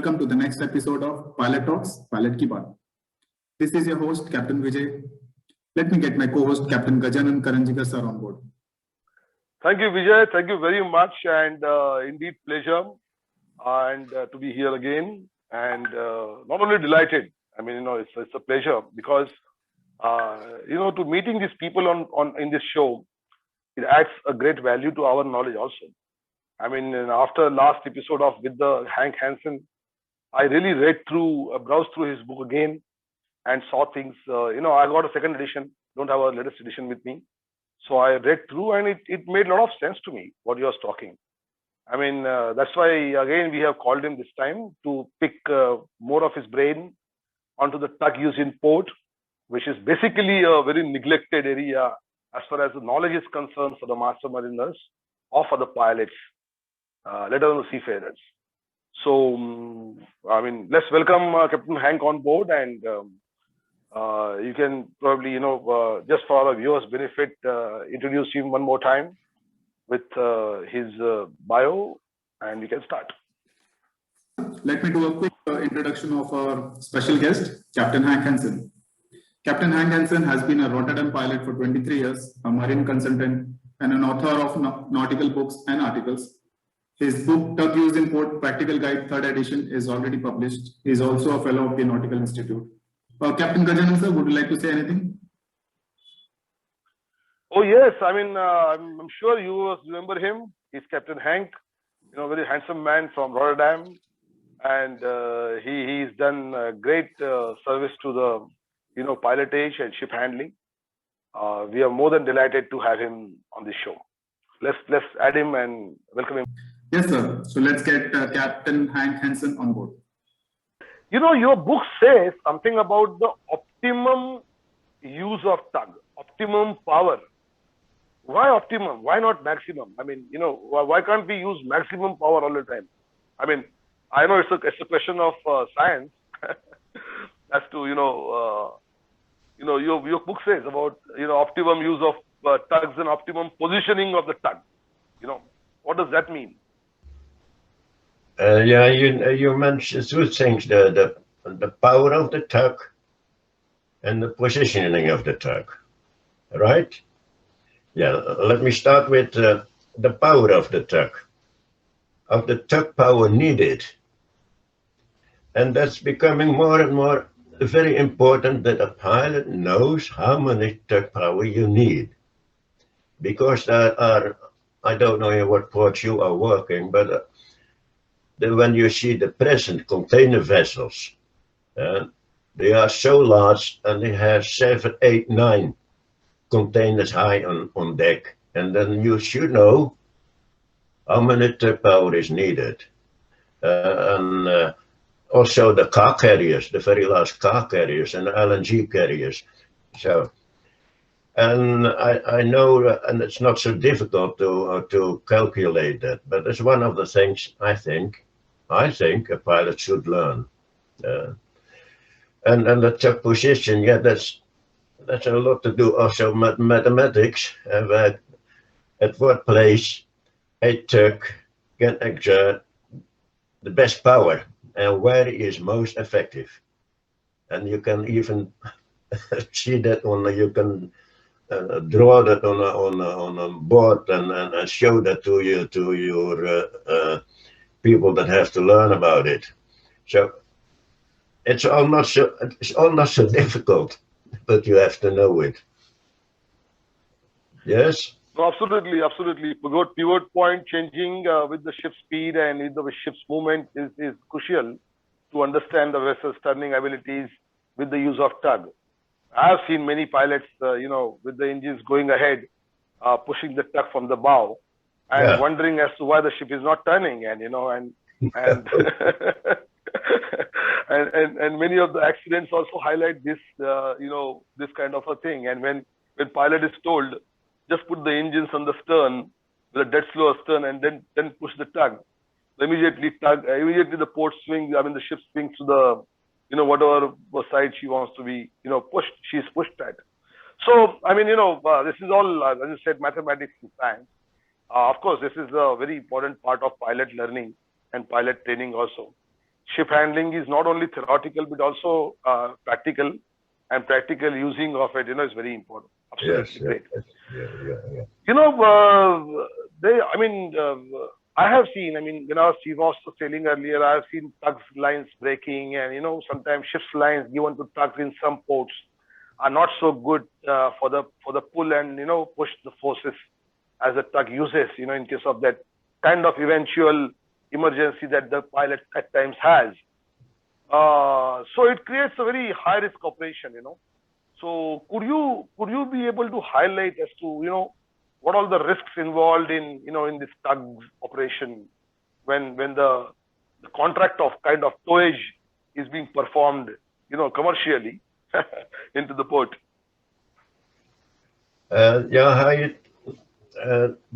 welcome to the next episode of Pilot Talks, Pilot Ki Baat. This is your host, Captain Vijay. Let me get my co-host, Capt.Gajanan Karanjikar sir on board. Thank you, Vijay. Thank you very much, and indeed pleasure and to be here again. And not only delighted, I mean, it's a pleasure because to meeting these people in this show, it adds a great value to our knowledge also. I mean, after last episode with the Henk Hensen, I really browsed through his book again and saw things. I got a second edition, don't have a latest edition with me. So I read through and it made a lot of sense to me, what you was talking. I mean, that's why, again, we have called him this time to pick more of his brain onto the tug use in port, which is basically a very neglected area as far as the knowledge is concerned for the master mariners or for the pilots, let alone the seafarers. So, I mean, let's welcome Captain Henk on board, and you can probably, just for our viewers' benefit, introduce him one more time with his bio, and we can start. Let me do a quick introduction of our special guest, Captain Henk Hensen. Captain Henk Hensen has been a Rotterdam pilot for 23 years, a marine consultant, and an author of nautical books and articles. His book, Tug Use in Port Practical Guide, 3rd edition, is already published. He is also a fellow of the Nautical Institute. Captain Gajanan sir, would you like to say anything? Oh yes, I mean, I'm sure you remember him. He's Captain Henk, very handsome man from Rotterdam, and he's done great service to the pilotage and ship handling. We are more than delighted to have him on this show. Let's add him and welcome him. Yes, sir. So let's get Captain Henk Hensen on board. Your book says something about the optimum use of tug, optimum power. Why optimum? Why not maximum? I mean, why can't we use maximum power all the time? I mean, I know it's a question of science as to, your book says about, optimum use of tugs and optimum positioning of the tug. What does that mean? You mentioned two things: the power of the tug and the positioning of the tug, right? Yeah. Let me start with the power of the tug power needed, and that's becoming more and more very important that a pilot knows how many tug power you need, because there are, I don't know in what ports you are working, but when you see the present container vessels, they are so large and they have 7, 8, 9 containers high on deck. And then you should know how many tug power is needed. And also the car carriers, the very large car carriers and the LNG carriers. So, and I know, and it's not so difficult to calculate that, but it's one of the things I think a pilot should learn. And the tug position, that's a lot to do also with mathematics. At what place a tug can exert the best power and where it is most effective. And you can even see that you can draw that on a board and show that to your people that have to learn about it. So it's all not so difficult, but you have to know it. Yes? No, absolutely. Pivot point changing with the ship speed and with the ship's movement is crucial to understand the vessel's turning abilities with the use of tug. I have seen many pilots, with the engines going ahead, pushing the tug from the bow, and wondering as to why the ship is not turning, and and many of the accidents also highlight this, this kind of a thing. And when pilot is told, just put the engines on the stern with a dead slow stern and then push the tug, immediately the port swings. I mean, the ship swings to the, whatever side she wants to be, pushed. She's pushed at. So, I mean, this is all, as I said, mathematics and science. Of course, this is a very important part of pilot learning and pilot training also. ship handling is not only theoretical but also practical, and practical using of it, is very important. Absolutely great. Yeah. I have seen, when I was telling earlier, I have seen tugs lines breaking, and sometimes ships lines given to tugs in some ports are not so good for the pull and push the forces as the tug uses, in case of that kind of eventual emergency that the pilot at times has. So it creates a very high risk operation, So could you be able to highlight as to what all the risks involved in in this tug operation when the contract of kind of towage is being performed commercially into the port?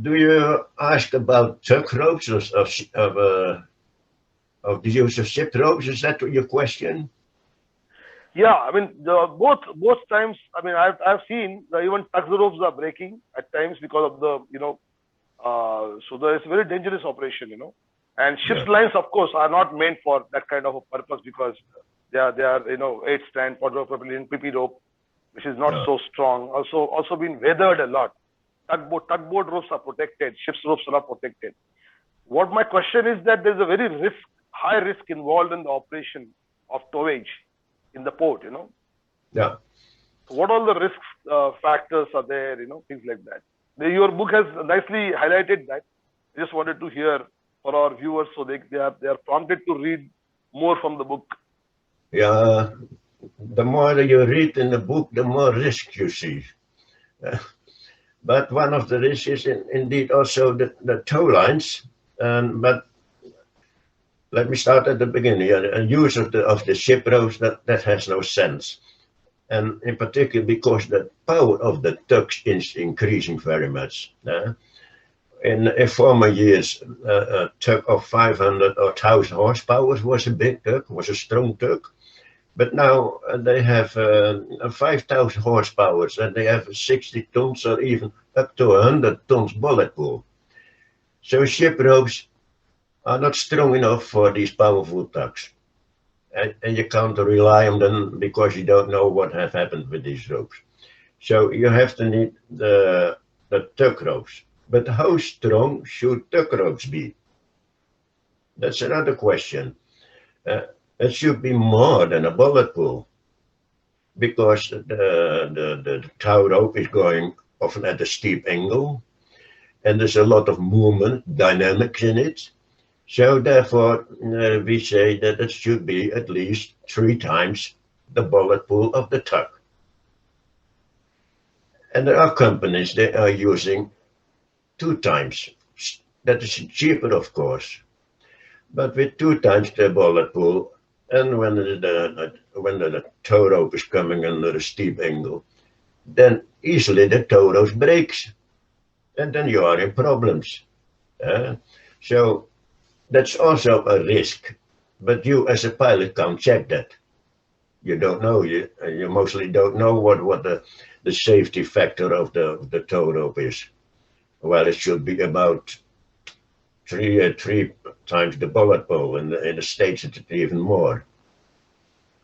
Do you ask about tug ropes of the use of ship ropes? Is that your question? Yeah, both times. I've seen even tug ropes are breaking at times because of the so there is a very dangerous operation, And ships lines, of course, are not meant for that kind of a purpose because they are 8-strand polypropylene PP rope, which is not so strong. Also been weathered a lot. Tugboat ropes are protected. Ships ropes are not protected. What my question is that there's a very high risk involved in the operation of towage in the port, Yeah. So what all the risk factors are there, things like that. Your book has nicely highlighted that. I just wanted to hear for our viewers so they are prompted to read more from the book. Yeah, the more you read in the book, the more risk you see. But one of the risks is indeed also the tow lines. But let me start at the beginning. The use of the ship ropes, that has no sense. And in particular because the power of the tugs is increasing very much. In former years, a tug of 500 or 1,000 horsepower was a big tug, was a strong tug. But now they have 5,000 horsepower and they have 60 tons or even up to 100 tons bullet pool. So ship ropes are not strong enough for these powerful tugs. And you can't rely on them because you don't know what has happened with these ropes. So you have to need the tug ropes. But how strong should tug ropes be? That's another question. It should be more than a bullet pool because the tow rope is going often at a steep angle and there's a lot of movement, dynamics in it. So therefore, we say that it should be at least 3 times the bullet pool of the tug. And there are companies that are using 2 times. That is cheaper, of course. But with 2 times the bullet pool, and when the tow rope is coming under a steep angle, then easily the tow rope breaks. And then you are in problems. So that's also a risk. But you as a pilot can't check that. You don't know. You mostly don't know what the safety factor of the tow rope is. Well, it should be about 3 times the bullet pool. In the States, it's even more.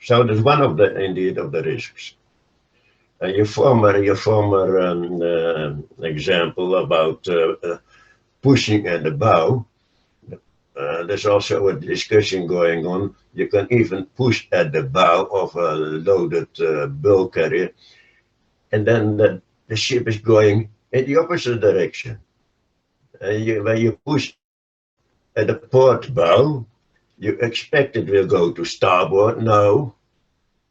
So that's one of the risks. Your former example about pushing at the bow. There's also a discussion going on. You can even push at the bow of a loaded bulk carrier, and then the ship is going in the opposite direction. When you push at the port bow, you expect it will go to starboard. No,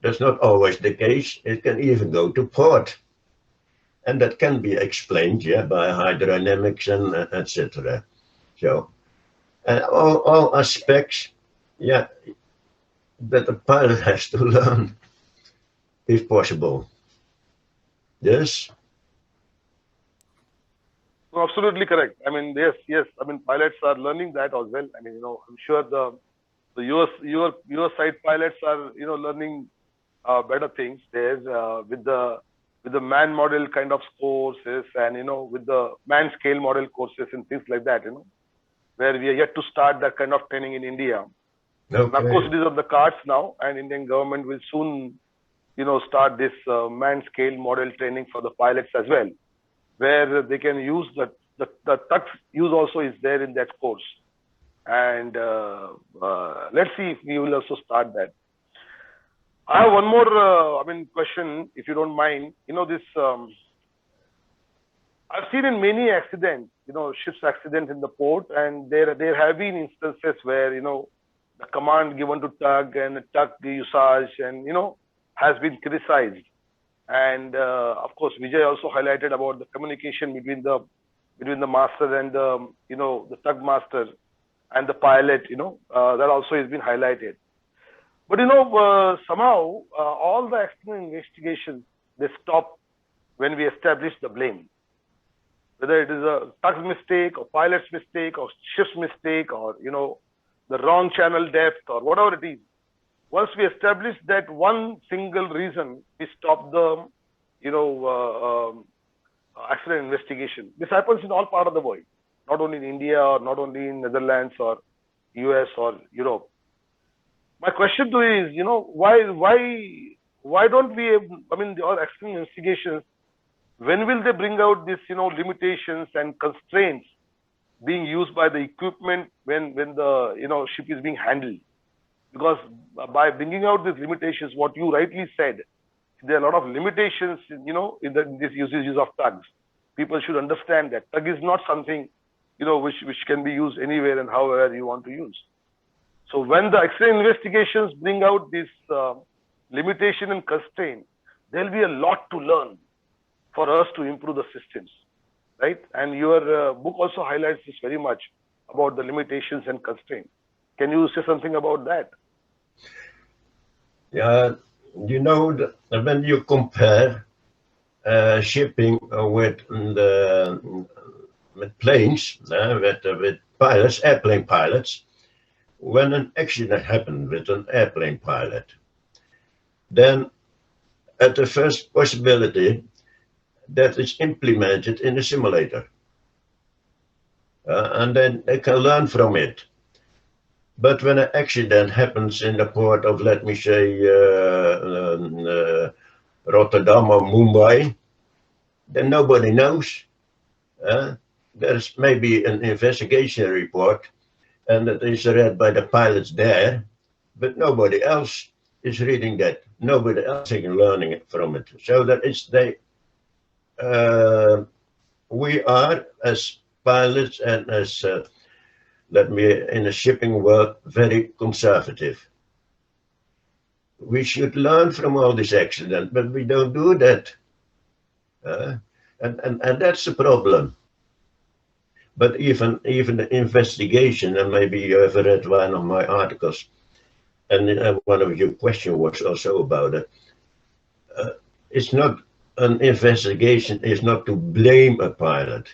that's not always the case. It can even go to port. And that can be explained by hydrodynamics and etc. So, all aspects, that the pilot has to learn, if possible. Yes? No, absolutely correct. Yes. Pilots are learning that as well. I'm sure the US side pilots are, learning better things. There's with the man model kind of courses and, with the man scale model courses and things like that, where we are yet to start that kind of training in India. And of course, Okay. it is on the cards now, and Indian government will soon, start this manned scale model training for the pilots as well, where they can use the tug use also is there in that course. And let's see if we will also start that. I have one more, question, if you don't mind. This I've seen in many accidents, ships accidents in the port, and there have been instances where the command given to tug and the tug usage and has been criticized. And of course, Vijay also highlighted about the communication between the master and the tug master and the pilot. That also has been highlighted. But somehow all the accident investigations, they stop when we establish the blame, whether it is a tug's mistake or pilot's mistake or ship's mistake or the wrong channel depth or whatever it is. Once we establish that one single reason, we stop the accident investigation. This happens in all parts of the world, not only in India or not only in Netherlands or US or Europe. My question to you is, why don't we? Our accident investigations, when will they bring out these, limitations and constraints being used by the equipment when the ship is being handled? Because by bringing out these limitations, what you rightly said, there are a lot of limitations, in this use of tugs. People should understand that tug is not something, which can be used anywhere and however you want to use. So when the accident investigations bring out this limitation and constraint, there'll be a lot to learn for us to improve the systems, right? And your book also highlights this very much about the limitations and constraints. Can you say something about that? Yeah, when you compare shipping with planes, with pilots, airplane pilots, when an accident happened with an airplane pilot, then at the first possibility that is implemented in the simulator. And then they can learn from it. But when an accident happens in the port of, let me say, Rotterdam or Mumbai, then nobody knows. There's maybe an investigation report, and it is read by the pilots there, but nobody else is reading that. Nobody else is learning from it. So that it's we are as pilots and as in the shipping world, very conservative. We should learn from all this accident, but we don't do that. And that's the problem. But even the investigation, and maybe you have read one of my articles, and one of your questions was also about it. It's not an investigation, it's not to blame a pilot.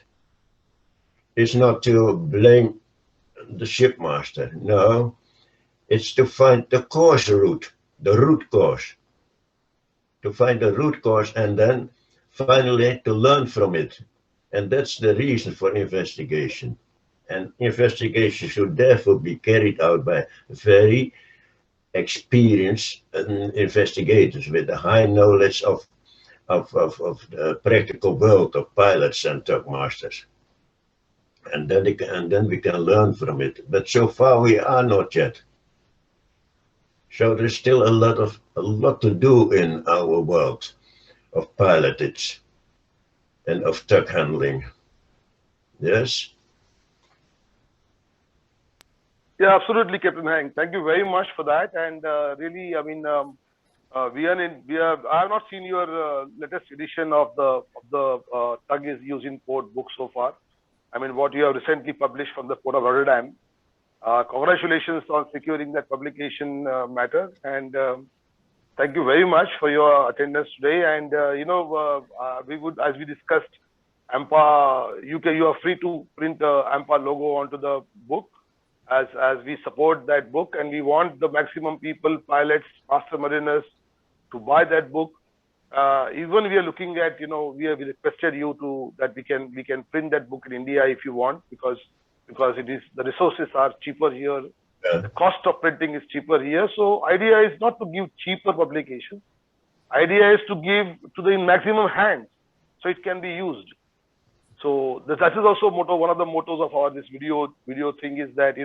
It's not to blame the shipmaster. No, it's to find the cause root, the root cause. To find the root cause and then finally to learn from it. And that's the reason for investigation. And investigation should therefore be carried out by very experienced investigators with a high knowledge of the practical world of pilots and tug masters. And then we can learn from it. But so far we are not yet. So there's still a lot to do in our world of pilotage and of tug handling. Yes. Yeah, absolutely, Captain Henk. Thank you very much for that. And really, I have not seen your latest edition of the tug is used in port book so far. What you have recently published from the Port of Rotterdam. Congratulations on securing that publication matter, and thank you very much for your attendance today. And we would, as we discussed, AIMPA UK, you are free to print the AIMPA logo onto the book, as we support that book, and we want the maximum people, pilots, master mariners, to buy that book. Even we are looking at, we have requested you that we can print that book in India if you want, because it is, the resources are cheaper here The cost of printing is cheaper here. So idea is not to give cheaper publications. Idea is to give to the maximum hands, so it can be used. So that is also motto. One of the mottos of our this video thing is that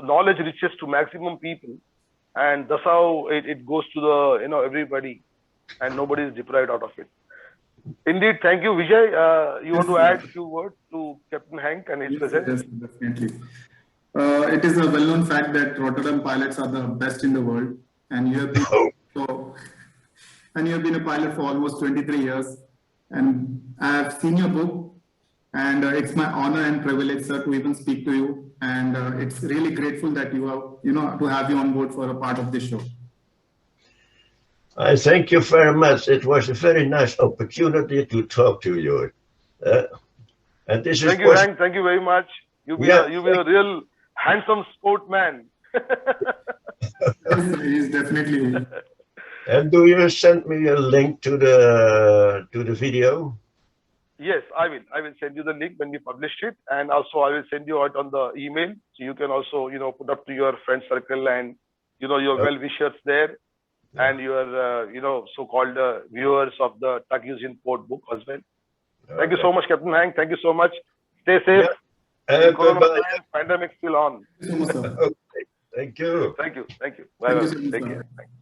knowledge reaches to maximum people, and that's how it goes to the everybody, and nobody is deprived out of it. Indeed, thank you, Vijay. You want to add a few words to Captain Henk and his presence? Yes, definitely. It is a well-known fact that Rotterdam pilots are the best in the world, and you have been a pilot for almost 23 years. And I have seen your book, and it's my honor and privilege, sir, to even speak to you. And it's really grateful that you have, to have you on board for a part of this show. I thank you very much. It was a very nice opportunity to talk to you. And this thank you, Henk. Thank you very much. You've been a real handsome sportman. He's definitely. And do you send me a link to the video? Yes, I will. I will send you the link when we publish it, and also I will send you out on the email, so you can also put up to your friend circle and your well-wishers there, and your so-called viewers of the Tuck Is in Port book as well. Thank you so much, Captain Henk. Thank you so much. Stay safe. Bye-bye. Pandemic still on. Thank you so much, sir. Okay. Thank you. Thank you. Bye. Take care. Thank you.